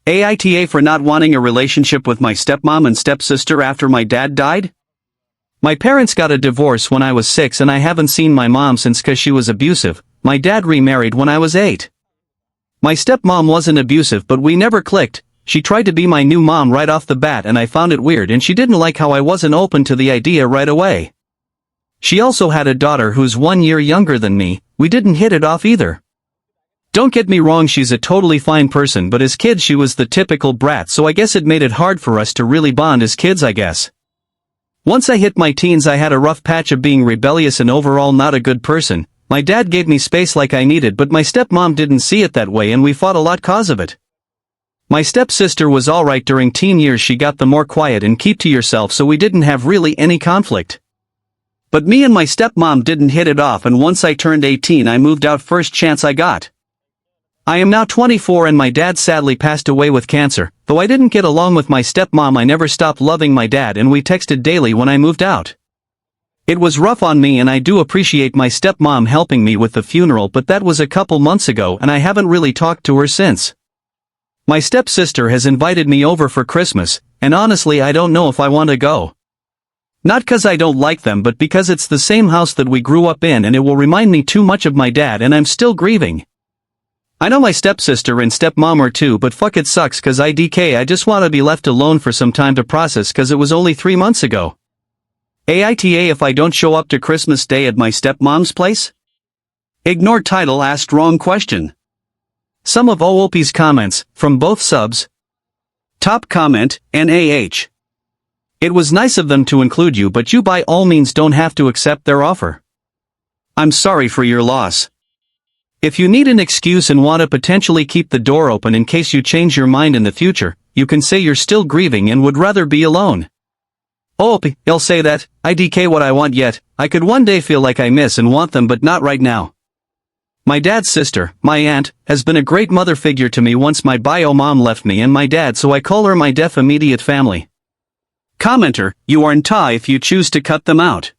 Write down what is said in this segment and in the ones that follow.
AITA for not wanting a relationship with my stepmom and stepsister after my dad died? My parents got a divorce when I was 6 and I haven't seen my mom since cause she was abusive. My dad remarried when I was 8. My stepmom wasn't abusive but we never clicked. She tried to be my new mom right off the bat and I found it weird and she didn't like how I wasn't open to the idea right away. She also had a daughter who's 1 year younger than me. We didn't hit it off either. Don't get me wrong, she's a totally fine person, but as kids she was the typical brat, so I guess it made it hard for us to really bond as kids, I guess. Once I hit my teens I had a rough patch of being rebellious and overall not a good person. My dad gave me space like I needed but my stepmom didn't see it that way and we fought a lot cause of it. My stepsister was alright during teen years, she got the more quiet and keep to yourself so we didn't have really any conflict. But me and my stepmom didn't hit it off and once I turned 18 I moved out first chance I got. I am now 24 and my dad sadly passed away with cancer. Though I didn't get along with my stepmom I never stopped loving my dad and we texted daily when I moved out. It was rough on me and I do appreciate my stepmom helping me with the funeral, but that was a couple months ago and I haven't really talked to her since. My stepsister has invited me over for Christmas, and honestly I don't know if I want to go. Not cause I don't like them but because it's the same house that we grew up in and it will remind me too much of my dad and I'm still grieving. I know my stepsister and stepmom are too, but fuck, it sucks cause I just wanna be left alone for some time to process cause it was only 3 months ago. AITA if I don't show up to Christmas Day at my stepmom's place? Ignored title asked wrong question. Some of OOP's comments, from both subs. Top comment, NAH. It was nice of them to include you but you by all means don't have to accept their offer. I'm sorry for your loss. If you need an excuse and want to potentially keep the door open in case you change your mind in the future, you can say you're still grieving and would rather be alone. OOP, I'll say that, IDK what I want yet, I could one day feel like I miss and want them but not right now. My dad's sister, my aunt, has been a great mother figure to me once my bio mom left me and my dad, so I call her my deaf immediate family. Commenter, you are in tie if you choose to cut them out.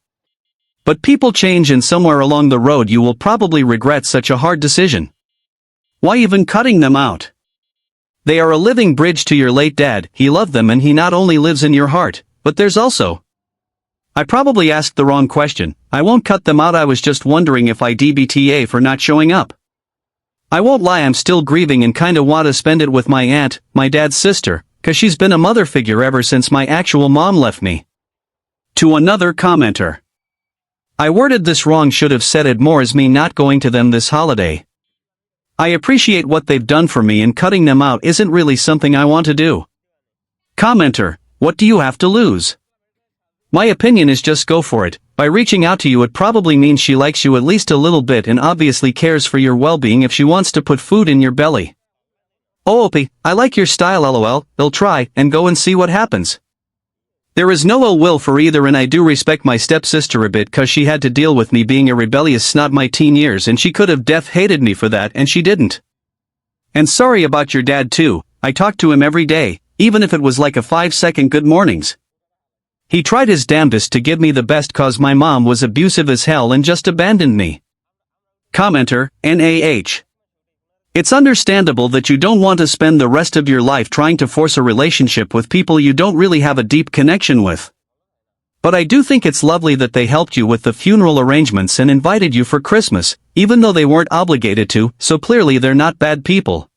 But people change and somewhere along the road you will probably regret such a hard decision. Why even cutting them out? They are a living bridge to your late dad, he loved them and he not only lives in your heart, but there's also... I probably asked the wrong question. I won't cut them out, I was just wondering if I DBTA for not showing up. I won't lie, I'm still grieving and kinda want to spend it with my aunt, my dad's sister, cause she's been a mother figure ever since my actual mom left me. To another commenter. I worded this wrong, should have said it more as me not going to them this holiday. I appreciate what they've done for me and cutting them out isn't really something I want to do. Commenter, what do you have to lose? My opinion is just go for it. By reaching out to you it probably means she likes you at least a little bit and obviously cares for your well-being if she wants to put food in your belly. OOP, I like your style lol, they'll try and go and see what happens. There is no ill will for either and I do respect my stepsister a bit cause she had to deal with me being a rebellious snot my teen years and she could have hated me for that and she didn't. And sorry about your dad too, I talk to him every day, even if it was like a 5-second good mornings. He tried his damnedest to give me the best cause my mom was abusive as hell and just abandoned me. Commenter, NAH. It's understandable that you don't want to spend the rest of your life trying to force a relationship with people you don't really have a deep connection with. But I do think it's lovely that they helped you with the funeral arrangements and invited you for Christmas, even though they weren't obligated to, so clearly they're not bad people.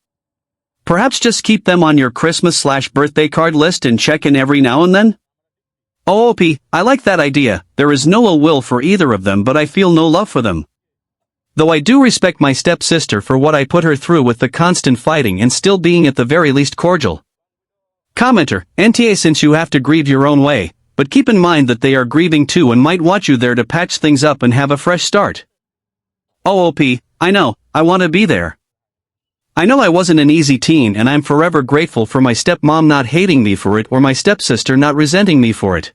Perhaps just keep them on your Christmas/birthday card list and check in every now and then? OOP, I like that idea. There is no ill will for either of them but I feel no love for them. Though I do respect my stepsister for what I put her through with the constant fighting and still being at the very least cordial. Commenter, NTA since you have to grieve your own way, but keep in mind that they are grieving too and might want you there to patch things up and have a fresh start. OOP, I know, I want to be there. I know I wasn't an easy teen and I'm forever grateful for my stepmom not hating me for it or my stepsister not resenting me for it.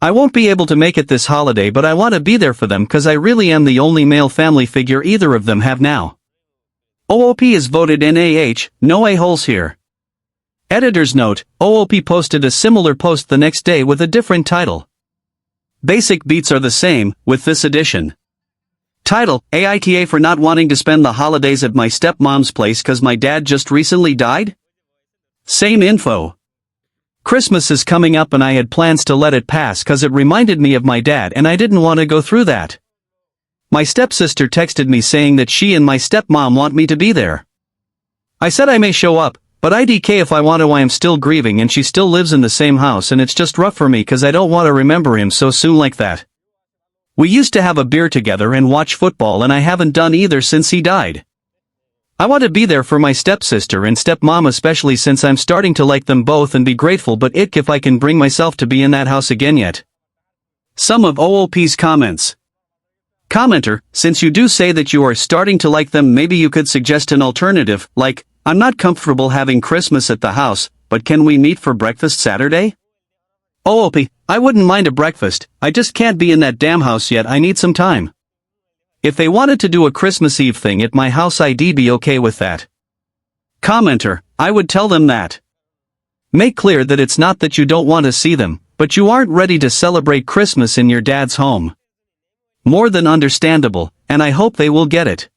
I won't be able to make it this holiday but I want to be there for them cause I really am the only male family figure either of them have now. OOP is voted NAH, no a-holes here. Editor's note, OOP posted a similar post the next day with a different title. Basic beats are the same, with this addition. Title, AITA for not wanting to spend the holidays at my stepmom's place cause my dad just recently died? Same info. Christmas is coming up and I had plans to let it pass cause it reminded me of my dad and I didn't want to go through that. My stepsister texted me saying that she and my stepmom want me to be there. I said I may show up, but IDK if I want to. I am still grieving and she still lives in the same house and it's just rough for me cause I don't want to remember him so soon like that. We used to have a beer together and watch football and I haven't done either since he died. I want to be there for my stepsister and stepmom especially since I'm starting to like them both and be grateful but if I can bring myself to be in that house again yet. Some of OOP's comments. Commenter, since you do say that you are starting to like them, maybe you could suggest an alternative, like, I'm not comfortable having Christmas at the house, but can we meet for breakfast Saturday? OOP, I wouldn't mind a breakfast, I just can't be in that damn house yet, I need some time. If they wanted to do a Christmas Eve thing at my house I'd be okay with that. Commenter, I would tell them that. Make clear that it's not that you don't want to see them, but you aren't ready to celebrate Christmas in your dad's home. More than understandable, and I hope they will get it.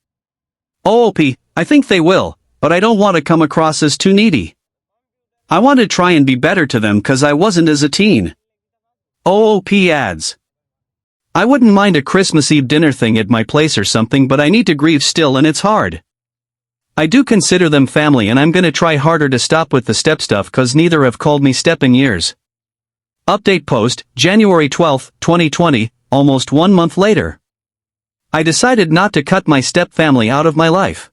OOP, I think they will, but I don't want to come across as too needy. I want to try and be better to them cause I wasn't as a teen. OOP adds. I wouldn't mind a Christmas Eve dinner thing at my place or something but I need to grieve still and it's hard. I do consider them family and I'm gonna try harder to stop with the step stuff cause neither have called me step in years. Update post, January 12, 2020, almost 1 month later. I decided not to cut my step family out of my life.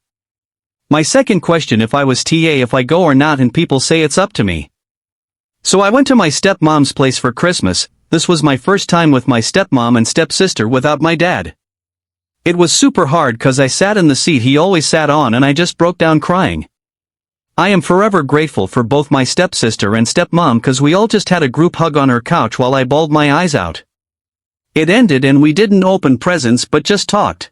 My second question if I was TA if I go or not and people say it's up to me. So I went to my stepmom's place for Christmas. This was my first time with my stepmom and stepsister without my dad. It was super hard cause I sat in the seat he always sat on and I just broke down crying. I am forever grateful for both my stepsister and stepmom cause we all just had a group hug on her couch while I bawled my eyes out. It ended and we didn't open presents but just talked.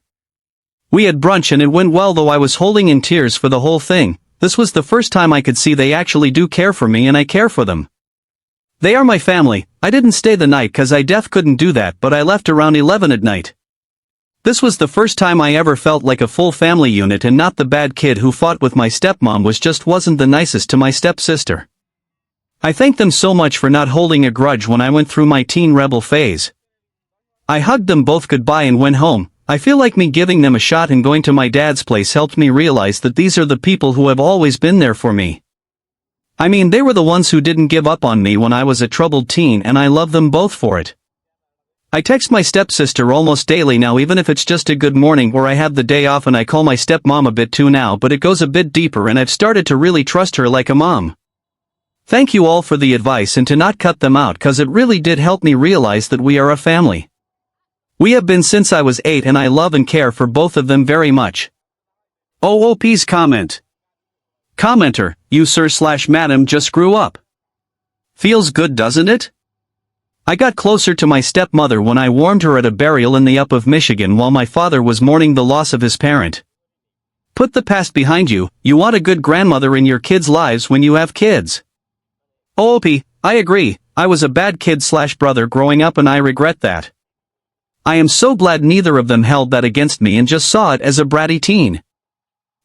We had brunch and it went well though I was holding in tears for the whole thing. This was the first time I could see they actually do care for me and I care for them. They are my family. I didn't stay the night cause I couldn't do that but I left around 11 at night. This was the first time I ever felt like a full family unit and not the bad kid who fought with my stepmom wasn't the nicest to my stepsister. I thank them so much for not holding a grudge when I went through my teen rebel phase. I hugged them both goodbye and went home. I feel like me giving them a shot and going to my dad's place helped me realize that these are the people who have always been there for me. I mean they were the ones who didn't give up on me when I was a troubled teen and I love them both for it. I text my stepsister almost daily now even if it's just a good morning or I have the day off and I call my stepmom a bit too now but it goes a bit deeper and I've started to really trust her like a mom. Thank you all for the advice and to not cut them out cause it really did help me realize that we are a family. We have been since I was 8 and I love and care for both of them very much. OOP's comment. Commenter, you sir/madam just grew up. Feels good doesn't it? I got closer to my stepmother when I warmed her at a burial in the up of Michigan while my father was mourning the loss of his parent. Put the past behind you, you want a good grandmother in your kids' lives when you have kids. OOP, I agree, I was a bad kid/brother growing up and I regret that. I am so glad neither of them held that against me and just saw it as a bratty teen.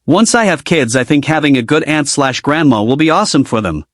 Once I have kids I think having a good aunt/grandma will be awesome for them.